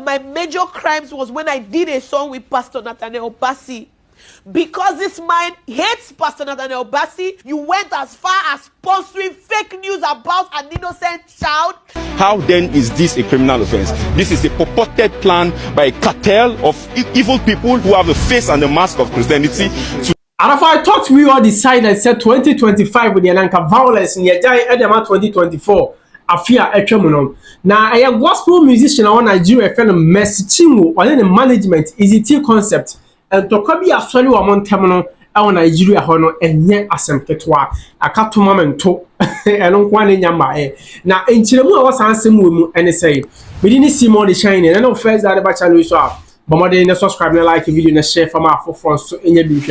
of my major crimes was when I did a song with Pastor Nathaniel BASSEY. Because this man hates Pastor Nathaniel BASSEY, you went as far as sponsoring fake news about an innocent child. How then is this a criminal offense? This is a purported plan by a cartel of evil people who have the face and the mask of Christianity to. And if I thought we all decided and said 2025 with the Ananka violence in the Edema 2024, I fear a criminal. Now, I am gospel musician on Nigeria, friend of Chinwo, or the management Eezee concept, and to come be a solid among terminal on Nigeria, honor, and yet as some ketwa. I cut to moment to and on one in Yamba. Now, in Chinwo was handsome and say, we didn't see more the shining, and no first that about Chinese. But more than subscribe and like the video and share from our front so in your beef.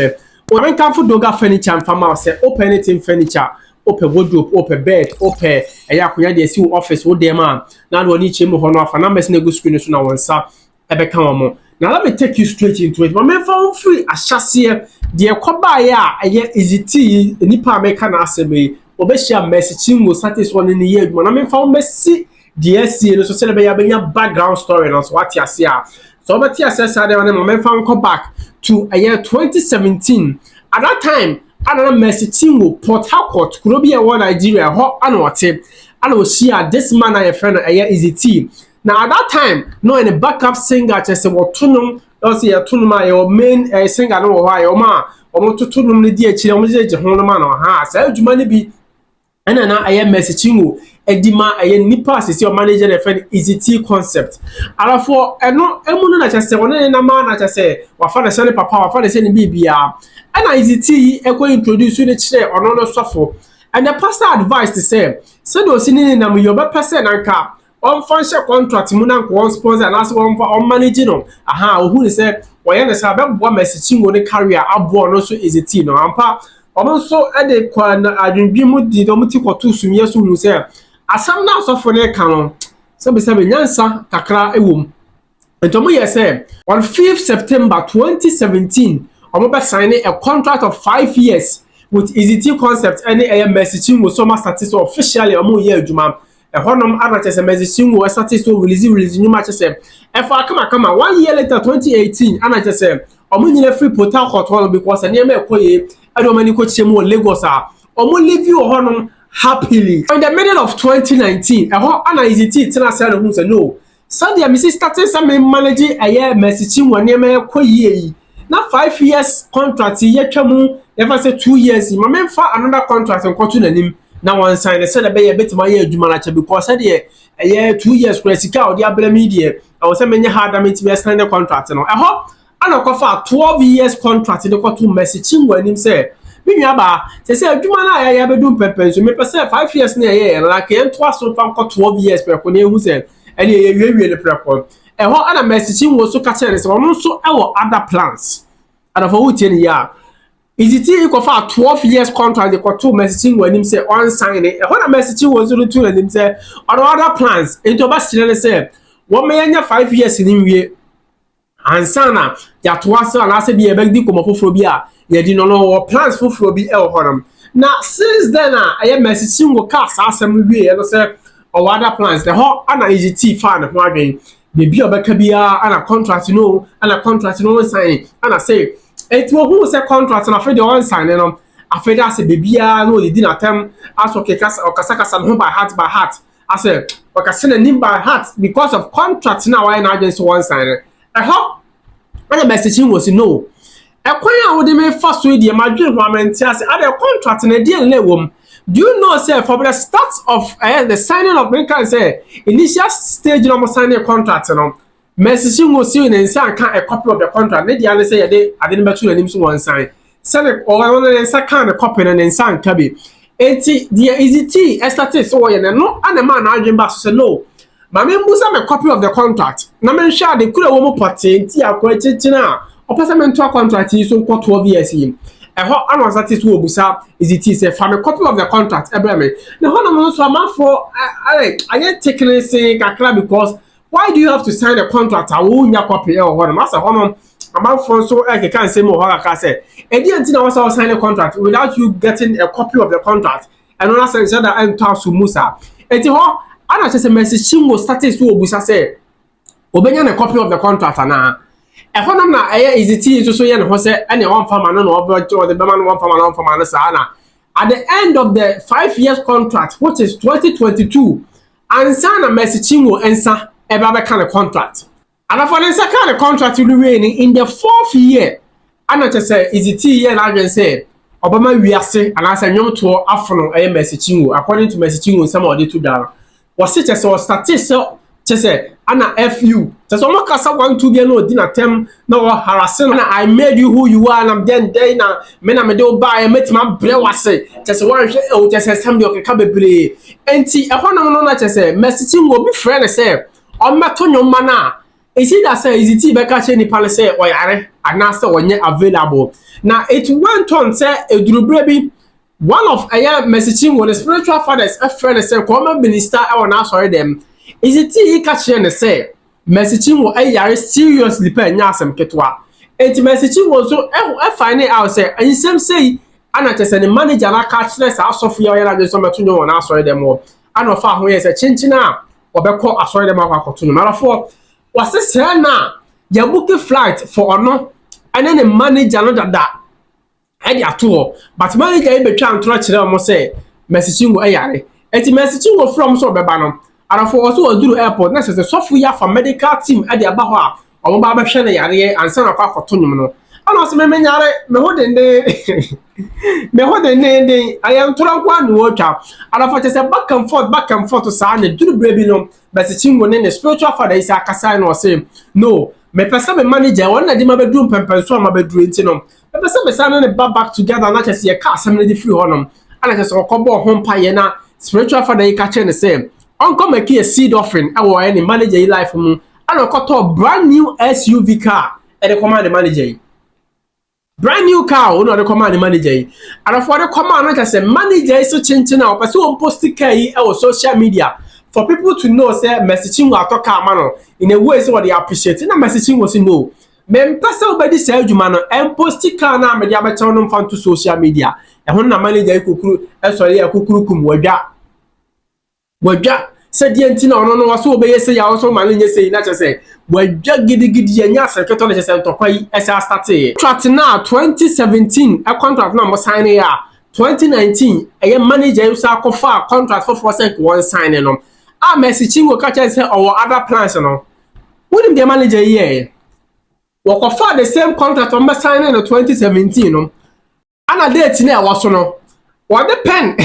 When come for Doga furniture and farm house, say open anything furniture, open wardrobe, open bed, open a yakuya de see office, what dear man. Now we need Chinwo honor for numbers in good screen so now one sir. Now let me take you straight into it. My man found free a chassis, dear Kobaya, a year Eezee, Nipa American assembly, Obesia message Chinwo satis one in the year. My man found Messi, DSC, and so celebrate a background story and so what you see. So but here says that my man found come back to a year 2017. At that time, another message Chinwo Port Harcourt could be a one Nigeria hot annual tape. And was share this man I friend a year Eezee. Now at that time, no any backup singer just say what tunum, don't say a tunuma your main singer no why your ma or to tunum the dear children man or ha. So you money be and now I am message Chinwo. Edima a nipa is your manager a friend Eezee concept. And for no emuno just say one na man just say wa fa say papa wa fa say ni bibia. And Eezee e go introduce you the chair or no suffer. And the pastor advised to say those in na me your person anka on function contract mu na ko sponsor and as on manage no. Aha who say we na say be bo message Chinwo ne career abo no so Eezee no ampa. So at the corner, I didn't be moody, don't take or two soon. Yes, who say, as some now so for the canon. So be 7 Yansa, Takra, a womb. And to me, I say, on 5th September 2017, I'm about signing a contract of 5 years with Eezee concept. Any messaging was so much statistics officially a more year, Juma. A honor amateurs and messaging was statistics release new matches. If I come 1 year later, 2018, and I just say, I'm going to free Port Harcourt because I near me. I don't many coach more Lagos are or leave you honor happily. In the middle of 2019, a whole Eezee tell us who say no. Sunday, Mrs. started some managing a year messaging one year ye. Now 5 years contract, ye chamu, never say 2 years. My man for another contract and continue him. Now one sign, I said a bit my year Jumanacha because I did a year 2 years Cressica or the Abel media. I was a many hard I mean to be a standard contract. And I hope. And I offer 12 years contract in the court to messaging when him say, Minyaba, they say, you man, I have a doom pepper, so maybe 5 years near year, and I can't trust so far 12 years per who said, and you really prepare. And what other messaging was so catching is also our other plans. And of all 10 years, Eezee offer 12 years contract, the court to messaging when him say, on signing, and what a messaging was to do, and him say, on other plans, into Bastille say, what may 5 years in him. Ansana ya toasa na ase bi ebegdi komofophobia ye di no plans fophobia e honam na since then I am messaging wo cars asem wie no say o other plans the ho ana Eezee fan ho adwen bebi obeka bia ana contract no sign ana say it wo who say contract na fe the on sign no afeda ase bebia no di na tem aso kekasa okasakasa no by heart I say okasena nim by heart because of contract now why na agent one sign. I hope when the messaging was no. A queen would me first with the Madrid woman tells other contract in a deal level. Do you know, sir, for the start of the signing of Lincoln, say initial stage of signing a contract, messaging was seen and sign a copy of the contract. Lady Alice say a day, I didn't bet you an one sign. Send it or only second a copy and then sign cabby. 80 the Eezee started so and no, and a man arguing back to say no. Mama mbusa me copy of the contract. Na men sha de kura wo mo party nti akwa chichina. Opasament to contract yi so 12 years yi. E ho anwa satis wo busa Eezee say fa me copy of the contract ebreme. Na ho na mo so am for I get taking say kakra because why do you have to sign a contract a wo nya copy e ho na masa ho no am for so e can say mo ho ka say e di anti na wo sign a contract without you getting a copy of the contract and no say that enta su musa. Eti ho ana say message Chinwo started so obusa say obenya ne copy of the contract na ehonam na Eezee so ye ne ho se ene won fama no obo the bema no won fama no sa na at the end of the 5 years contract which is 2022 ansa na Mercy Chinwo ensa eba be kan contract and for the second contract will remain in the 4th year ana che say Eezee ye na adwen say obama wiase ana say nwom to afono Mercy Chinwo according to Mercy Chinwo some of the two down was it say statistics say ana fu so mo kasa 1-2 bia no di na tem na wo harassing na I made you who you are and I'm then na me na me de buy metima bre wase say one hwe o say sam de okeka bebre enti ehonam no na say Mercy Chinwo bi friend say o meto nyoma na isi da say Eezee be ka che ni pale say o yare ana say wonye available na it went on say edurubre bi one of Mercy Chinwo the spiritual fathers a friend say come minister e wona sorry them Eezee ka che ne say Mercy Chinwo yare seriously pa nya asem ketwa enti Mercy Chinwo so e find out say anyisem say ana che say the manager na ka che say asofo ya yara so meto nyo wona sorry them o ana fa ho ye say chinchina obekọ asọrọ dem akwakoto no marafo wasese na ya book flight for ono ene ne manager no dada e dia to but manager e betwa antoro kire mo say Mercy Chinwo yare eti Mercy Chinwo from so beba no arafo also oduru airport na say sofu ya for medical team e dia ba ho a omo ba hwe na yare ansa na akwakoto nyum no ana so me nyare me ho dende me ho dende ayam turankwa no otwa arafo che say back and forth sa na duru brebi no Mercy Chinwo ne spiritual father is akasa no say no me pesa me manager won na di ma bedru pempenso ma bedru enti no me pesa me sa na back together na che say ka asem na di free honom ana che say okobo ho mpa ye na spiritual father yi ka che ne say onko make a seed offering e wo any manager life mu ana okoto brand new SUV car e dey command manager brand new car no dey command manager and for the command na say manager so chinchina o person o post car yi e wo social media for people to know say Mercy Chinwo atoka amano in a way so what they appreciate na Mercy Chinwo say no me mpesa obedi say adwuma no em post car na me dia be chew no mfa to social media e ho na manager ikokuru e sori ya kokuru kum wadwa se die nti na ono no waso obeye se ya waso manager say na che say wadwa gidigidi ya nya seketo na che say ntokwai e say start contract na 2017 a contract na mo sign ya 2019 a manager you sa kofa contract for 4 sign no Mercy Chinwo ka che say our other plans no when the manager here we kofa the same contract on sign in 2017 no ana date na waso no what the pen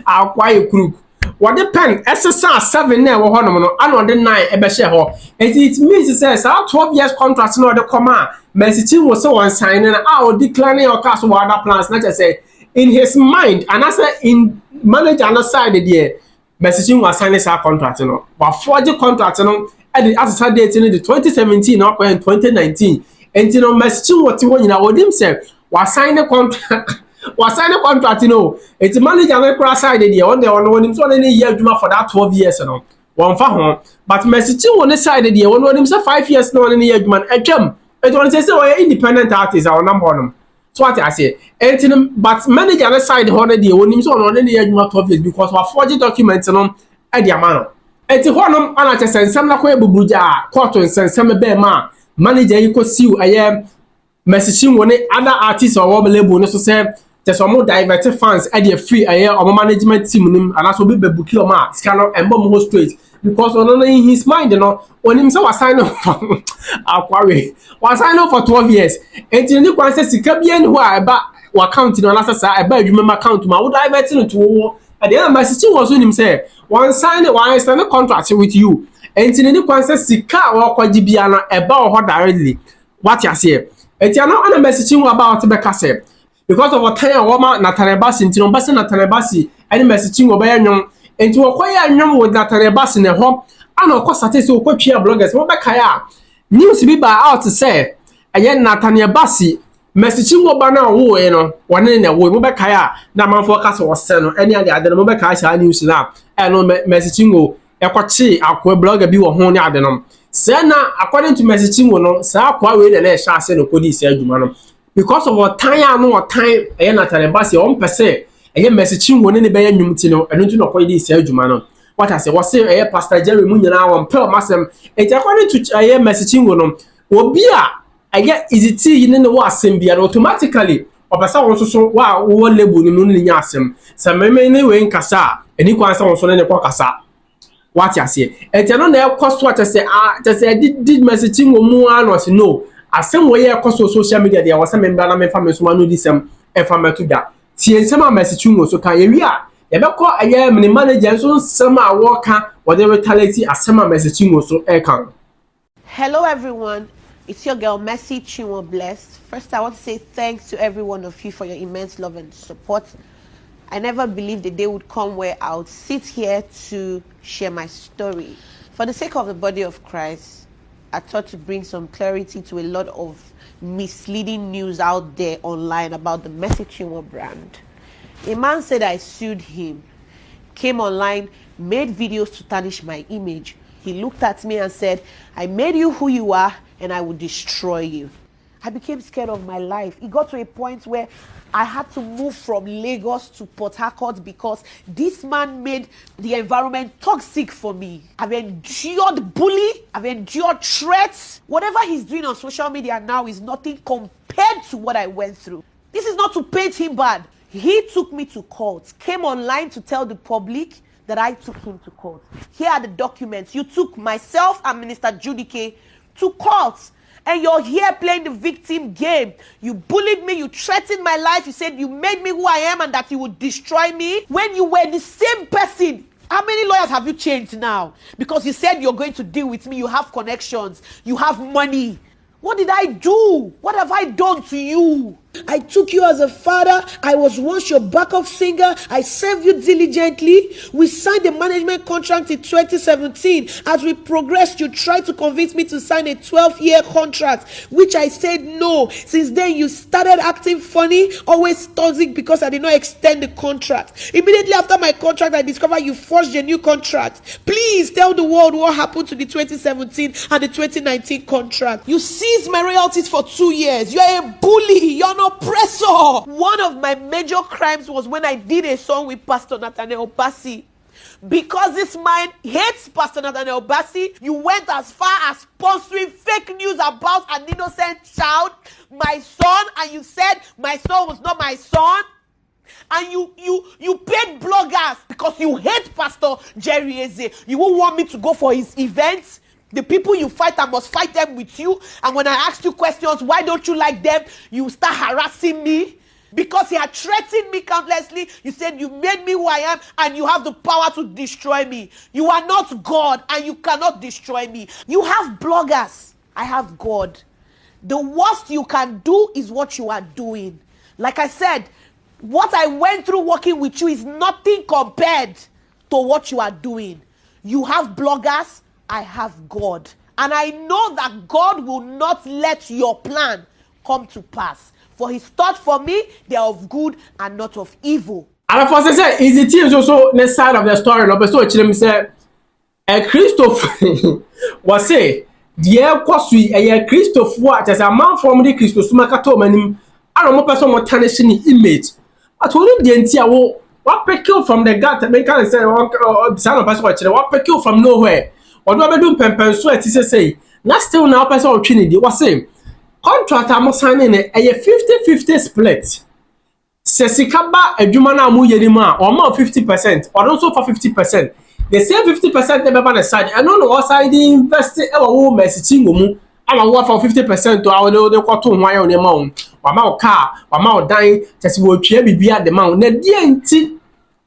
akwa crook what the pen SSR 7 na wo honom no ana de 9 e be share ho it means say 12 years contract no de come Mercy Chinwo say one sign na o decline your cast what other plans na just say in his mind and I say in manager on the side there Mercy Chinwo sign this contract no wa forge contract no and as I date in the 2017 no in 2019 and you know Mercy Chinwo ti won nyina wodim say wa sign the contract no it's manager na cross side there on the one so any year adwuma for that 12 years no won fa ho but Mercy Chinwo ne side there one say 5 years no any year adwuma atwam it won say we independent artist our number no so what I say but manager na side ho na there wonim so no any year adwuma 12 years because wa forge document no e dia ma no enti honom ana che sensem na ko ebubuja court sensem be ma manager yi ko siu aye Mercy Chinwo ne other artists or label no so say there's some divert fans at the free aye or management team nim and also be buki o ma scano and bomb straight because on in his mind no on him say was sign up akware was sign up for 12 years enti ni kwan say sika bia ni ho a eba wa account no na sasa eba adwuma account ma wo divert no to wo at the end Mercy Chinwo so nim say one sign a contract with you enti ni kwan say sika wa kwaji bia no eba ho directly what you say enti ana ana Mercy Chinwo about be ka say because of what time woman NATHANIEL BASSEY enti no base NATHANIEL BASSEY any Mercy Chinwo be yanwom enti wo koya yanwom with NATHANIEL BASSEY ne ho ana ko statistics wo kwatwa bloggers wo be kaya news bi ba out say aye NATHANIEL BASSEY Mercy Chinwo ba na wo e no wone ne wo mo be kaya na manfo ka so wose no ene ade ade no mo be kaya sha news na no Mercy Chinwo e kwachi akwa blogger bi wo ho ne ade no say na according to Mercy Chinwo no sa akwa we na sha ase no kodi ise adwuma no because of what time no time aye NATHANIEL BASSEY on per se aye Mercy Chinwo ne be yanwum ti no eno ntu no kodi ise adwuma no what I say was say Pastor Jerry Munyana one pearl masem it according to messaging wonom obi a get easy tea in the wasem bia automatically opesa won so wa wo label ni mu ni nya asem se meme ni we nkasa eni kwan sa won so ne kwa kasa what I say et no na ekoso at say did messaging wo mu an was no asem wo ye ekoso social media dia was member na me fa me so ma no disem e fa meto da tie nsem a messaging wo so kan ye wi a yebeko aye mini manager so nsem a wo ka wo de retaliate asem a messaging wo so e kan. Hello everyone, it's your girl Mercy Chinwo Blessed. First, I want to say thanks to every one of you for your immense love and support. I never believed the day would come where I would sit here to share my story. For the sake of the body of Christ, I thought to bring some clarity to a lot of misleading news out there online about the Mercy Chinwo brand. A man said I sued him, came online, made videos to tarnish my image. He looked at me and said, I made you who you are and I will destroy you. I became scared of my life. It got to a point where I had to move from Lagos to Port Harcourt because this man made the environment toxic for me. I've endured bully, I've endured threats. Whatever he's doing on social media now is nothing compared to what I went through. This is not to paint him bad. He took me to court, came online to tell the public that I took him to court. Here are the documents. You took myself and Minister Judike to court. And you're here playing the victim game. You bullied me, you threatened my life, you said you made me who I am and that you would destroy me. When you were the same person, how many lawyers have you changed now? Because you said you're going to deal with me, you have connections, you have money. What did I do? What have I done to you? I took you as a father. I was once your backup singer. I served you diligently. We signed a management contract in 2017. As we progressed, you tried to convince me to sign a 12-year contract, which I said no. Since then, you started acting funny, always toxic because I did not extend the contract. Immediately after my contract, I discovered you forged a new contract. Please tell the world what happened to the 2017 and the 2019 contract. You seized my royalties for 2 years. You are a bully. You're an oppressor. One of my major crimes was when I did a song with Pastor NATHANIEL BASSEY. Because this man hates Pastor NATHANIEL BASSEY, you went as far as sponsoring fake news about an innocent child, my son, and you said my son was not my son. And you paid bloggers because you hate Pastor Jerry Eezee. You won't want me to go for his events. The people you fight, I must fight them with you. And when I ask you questions, why don't you like them? You start harassing me. Because he had threatened me countlessly. You said you made me who I am and you have the power to destroy me. You are not God and you cannot destroy me. You have bloggers. I have God. The worst you can do is what you are doing. Like I said, what I went through working with you is nothing compared to what you are doing. You have bloggers. I have God. And I know that God will not let your plan come to pass. For his thoughts for me, they are of good and not of evil. And for say Eezee teams also the side of the story. No, but so me say Christopher was say dear kwasui Christopher what as a man from the Christos makato manim I don't know person what tarnishing image. I told him the entire what pick you from the gut and can say son of us what pick you from nowhere. What do I do pen so it is say last still now person of Trinity was saying contract I'm signing a 50-50 split. Sesikaba adwuma na amu yenima or more 50% or also for 50%. They say 50% they be side and no what side invest e wo messaging mu ama wo for 50% to our de kwato hwan ya onema o wama o car wama o dan tese wo twa bibia de ma o na die nti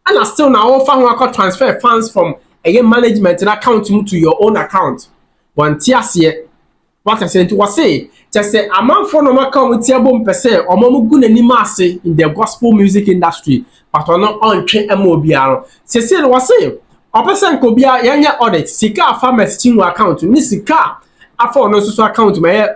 and still na wo fa ho transfer funds from a management account to your own account. One tiase what I said to say just say a man for no account with tiabo mpese o mo gu nani maase in the gospel music industry but on twe emobiaro say was say o person ko bia yanya audit sika afa messaging account ni sika afa no so account my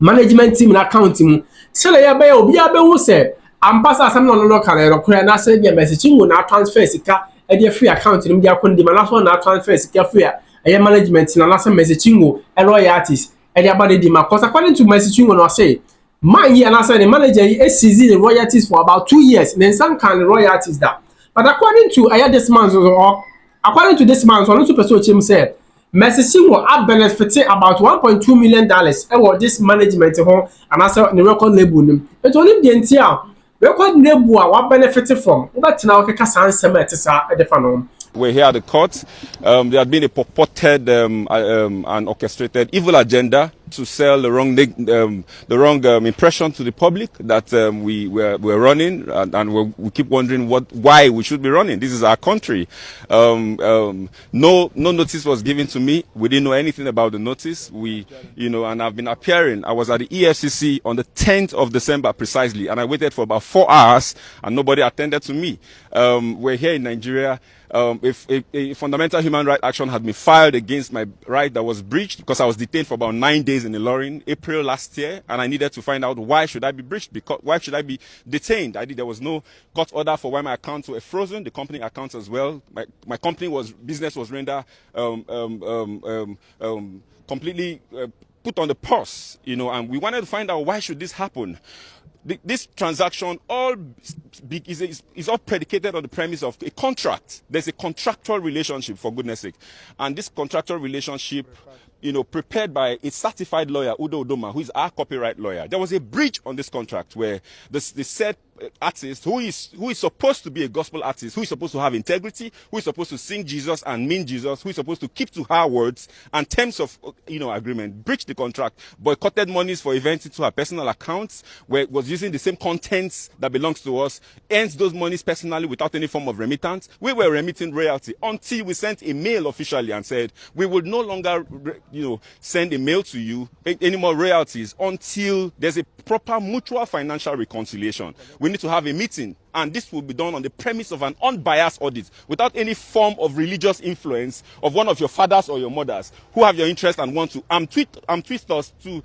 management team account mu say ya be obi abehu say ampasa asam no kare ro kura na say bia messaging na transfer sika e dey free account ni dia ko ndi ma na transfer sika free a management na last messaging wo royalties e dey about the because according to messaging no say man here na say the manager Eezee the royalties for about 2 years then some can royalties that but according to this man according to this man, so no person Chim said, Mercy Chinwo are benefiting about $1.2 million this management home and also the record label. It's only the entire record label what benefited from. But now, I can't answer at the fan. We're here at the court. There had been a purported and orchestrated evil agenda to sell the wrong impression to the public that we're running, and we keep wondering why we should be running. This is our country. No notice was given to me. We didn't know anything about the notice. And I've been appearing. I was at the EFCC on the 10th of December precisely, and I waited for about 4 hours, and nobody attended to me. We're here in Nigeria. If a fundamental human rights action had been filed against my right that was breached because I was detained for about 9 days in Ilorin, April last year, and I needed to find out why should I be breached, why should I be detained. There was no court order for why my accounts were frozen, the company accounts as well. My business was rendered completely put on the pause, and we wanted to find out why should this happen. This transaction is all predicated on the premise of a contract. There's a contractual relationship, for goodness sake. And this contractual relationship, prepared by a certified lawyer, Udo Udoma, who is our copyright lawyer. There was a breach on this contract where the said artist, who is supposed to be a gospel artist, who is supposed to have integrity, who is supposed to sing Jesus and mean Jesus, who is supposed to keep to her words and terms of agreement, breached the contract, boycotted monies for events into her personal accounts, where it was using the same contents that belongs to us, earns those monies personally without any form of remittance. We were remitting royalty until we sent a mail officially and said we would no longer send a mail to you any more royalties until there's a proper mutual financial reconciliation. We need to have a meeting, and this will be done on the premise of an unbiased audit without any form of religious influence of one of your fathers or your mothers who have your interest and want to twist us to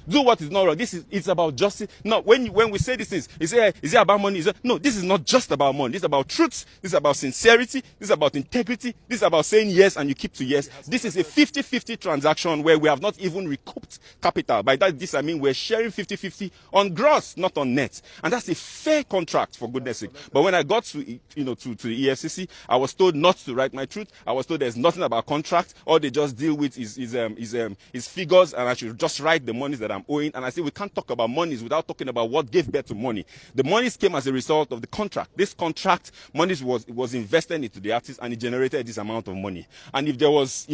do what is not wrong. It's about justice. No, when we say this is it about money? No, this is not just about money. This is about truth. This is about sincerity. This is about integrity. This is about saying yes and you keep to yes. This is a 50-50 transaction where we have not even recouped capital. By that, I mean we're sharing 50-50 on gross, not on net, and that's a fair contract, for goodness sake. But when I got to the EFCC, I was told not to write my truth. I was told there's nothing about contract. All they just deal with is figures, and I should just write the monies that I'm owing. And I said we can't talk about monies without talking about what gave birth to money. The monies came as a result of the contract. This contract, monies was invested into the artist, and it generated this amount of money. And if there was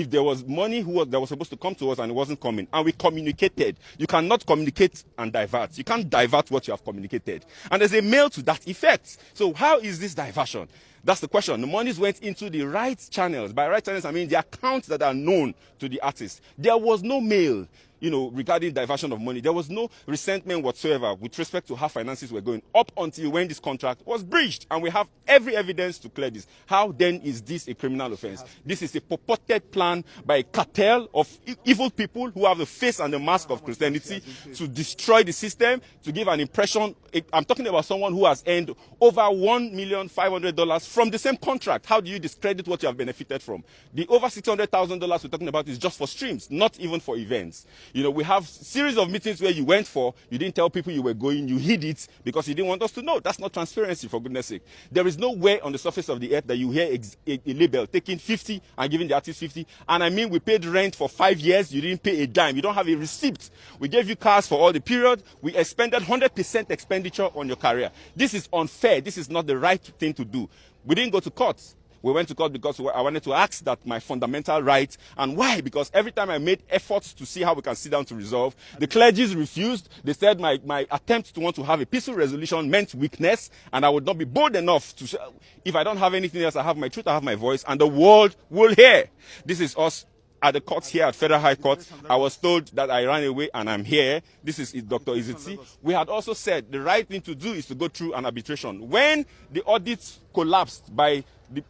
money that was supposed to come to us and it wasn't coming, and we communicated, you cannot communicate and divert. You can't divert what you have communicated. And there's a mail to that effect. So how is this diversion? That's the question. The monies went into the right channels. By right channels, I mean the accounts that are known to the artist. There was no mail, regarding diversion of money. There was no resentment whatsoever with respect to how finances were going up until when this contract was breached. And we have every evidence to clear this. How then is this a criminal offense? This is a purported plan by a cartel of evil people who have the face and the mask of Christianity to destroy the system, to give an impression. I'm talking about someone who has earned over $1,500,000 from the same contract. How do you discredit what you have benefited from? The over $600,000 we're talking about is just for streams, not even for events. We have series of meetings where you went for, you didn't tell people you were going, you hid it because you didn't want us to know. That's not transparency, for goodness sake. There is no way on the surface of the earth that you hear a label taking 50 and giving the artist 50. And I mean, we paid rent for 5 years, you didn't pay a dime, you don't have a receipt. We gave you cars for all the period, we expended 100% expenditure on your career. This is unfair, this is not the right thing to do. We didn't go to court. We went to court because I wanted to ask that my fundamental right. And why? Because every time I made efforts to see how we can sit down to resolve, the clergies refused. They said my attempt to want to have a peaceful resolution meant weakness, and I would not be bold enough to say, if I don't have anything else, I have my truth, I have my voice, and the world will hear. This is us at the courts here at Federal High Court. I was told that I ran away and I'm here. This is Dr. Eezee. We had also said the right thing to do is to go through an arbitration. When the audits collapsed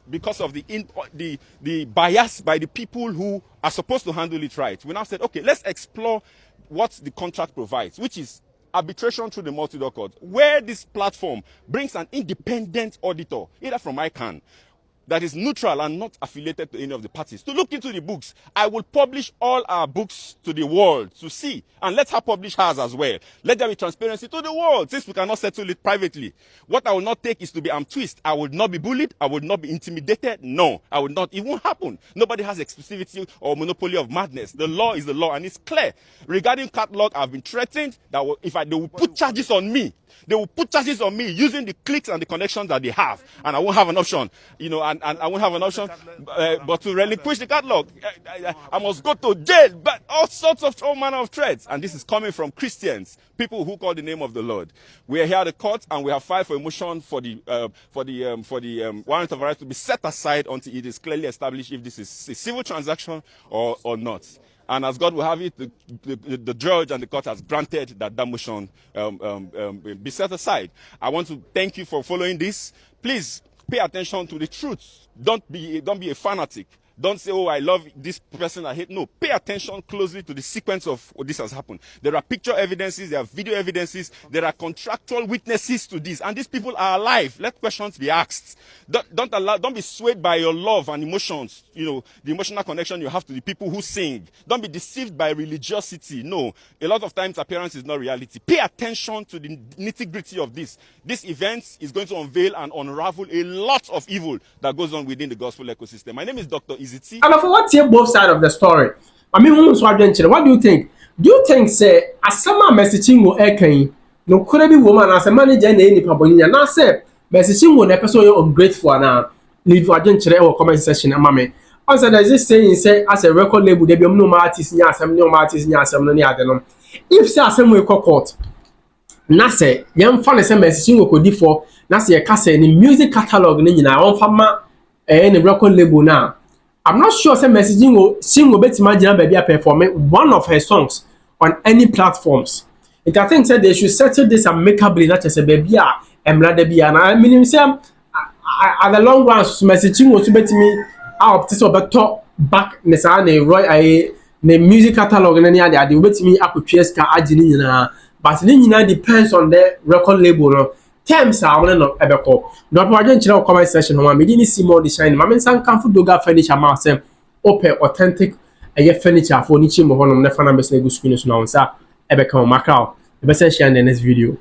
because of the bias by the people who are supposed to handle it right, we now said, okay, let's explore what the contract provides, which is arbitration through the multi-door court, where this platform brings an independent auditor, either from ICANN, that is neutral and not affiliated to any of the parties, to look into the books. I will publish all our books to the world to see, and let her publish hers as well. Let there be transparency to the world, since we cannot settle it privately. What I will not take is to be arm twist. I will not be bullied. I will not be intimidated. No, I will not. It won't happen. Nobody has exclusivity or monopoly of madness. The law is the law, and it's clear. Regarding catalog, I've been threatened that they will put charges on me. They will put charges on me using the clicks and the connections that they have, and I won't have an option, and I won't have an option but to relinquish the catalog. I must go to jail, but all sorts of all manner of threats, and this is coming from Christians, people who call the name of the Lord. We are here at the court, and we have filed for a motion for the warrant of arrest to be set aside until it is clearly established if this is a civil transaction or not. And as God will have it, the judge and the court has granted that motion be set aside. I want to thank you for following this. Please pay attention to the truth. Don't be a fanatic. Don't say, oh, I love this person, I hate. No, pay attention closely to the sequence of what this has happened. There are picture evidences, there are video evidences, there are contractual witnesses to this, and these people are alive. Let questions be asked. Don't be swayed by your love and emotions, the emotional connection you have to the people who sing. Don't be deceived by religiosity. No, a lot of times appearance is not reality. Pay attention to the nitty-gritty of this. This event is going to unveil and unravel a lot of evil that goes on within the gospel ecosystem. My name is Dr. Eezee. And of what's here both sides of the story. I mean, what do you think? Do you think, say, as some messaging will echo, no could be woman as a manager in any public, and I said, messaging will never so ungrateful now. Leave agent or comment section, mammy. Also, there's this saying, say, as a record label, there be no artists, yes, I'm no artists, yes, I'm no other. If say, some way court, Nase, young fan is a messaging will go for Nase a case in the music catalog, in our own farmer, and a record label now. I'm not sure say messaging will bet imagine baby performing one of her songs on any platforms. It I think said they should settle this amicably, not as a baby and I mean say at the long run messaging will bet me out this over top back Nesane Roy the music catalog and any other they bet me up with PSK Ajini but it depends on the record label. No? Terms are one of Ebeko. Not one channel comment section. We didn't see more design. Mamma San Camfu Doga furniture myself. Open authentic a furniture for Nichim of one of the fan best Lego screens now. Sir Ebeko Macau. The best share in the next video.